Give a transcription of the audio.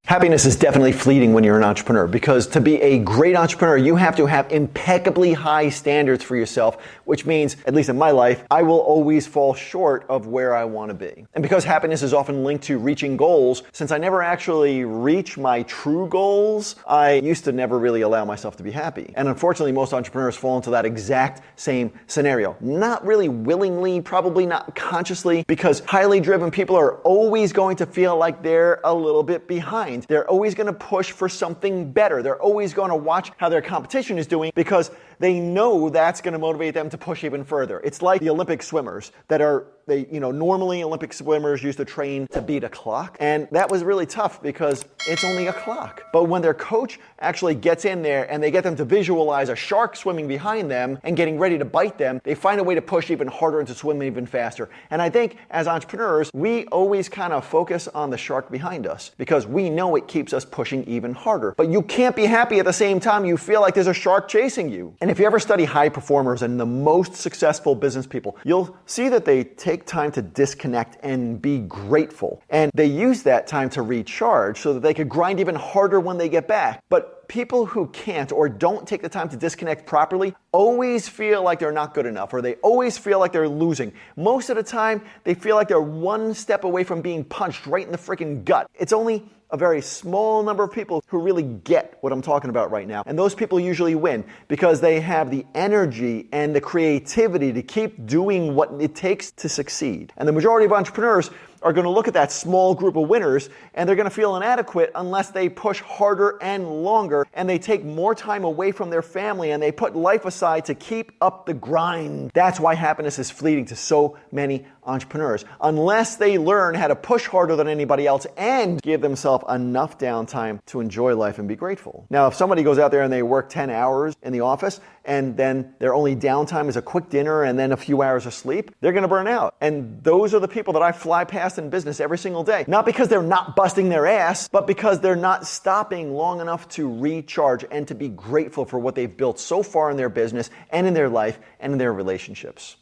Happiness is definitely fleeting when you're an entrepreneur, because to be a great entrepreneur, you have to have impeccably high standards for yourself, which means, at least in my life, I will always fall short of where I want to be. And because happiness is often linked to reaching goals, since I never actually reach my true goals, I used to never really allow myself to be happy. And unfortunately, most entrepreneurs fall into that exact same scenario. Not really willingly, probably not consciously, because highly driven people are always going to feel like they're a little bit behind. They're always going to push for something better. They're always going to watch how their competition is doing because they know that's going to motivate them to push even further. It's like the Olympic swimmers that normally Olympic swimmers used to train to beat a clock. And that was really tough because it's only a clock. But when their coach actually gets in there and they get them to visualize a shark swimming behind them and getting ready to bite them, they find a way to push even harder and to swim even faster. And I think as entrepreneurs, we always kind of focus on the shark behind us because we know it keeps us pushing even harder. But you can't be happy at the same time you feel like there's a shark chasing you. And if you ever study high performers and the most successful business people, you'll see that they take time to disconnect and be grateful. And they use that time to recharge so that they could grind even harder when they get back. But people who can't or don't take the time to disconnect properly always feel like they're not good enough, or they always feel like they're losing. Most of the time, they feel like they're one step away from being punched right in the freaking gut. It's only a very small number of people who really get what I'm talking about right now. And those people usually win because they have the energy and the creativity to keep doing what it takes to succeed. And the majority of entrepreneurs are going to look at that small group of winners and they're going to feel inadequate unless they push harder and longer and they take more time away from their family and they put life aside to keep up the grind. That's why happiness is fleeting to so many entrepreneurs. Unless they learn how to push harder than anybody else and give themselves enough downtime to enjoy life and be grateful. Now, if somebody goes out there and they work 10 hours in the office and then their only downtime is a quick dinner and then a few hours of sleep, they're going to burn out. And those are the people that I fly past in business every single day. Not because they're not busting their ass, but because they're not stopping long enough to recharge and to be grateful for what they've built so far in their business and in their life and in their relationships.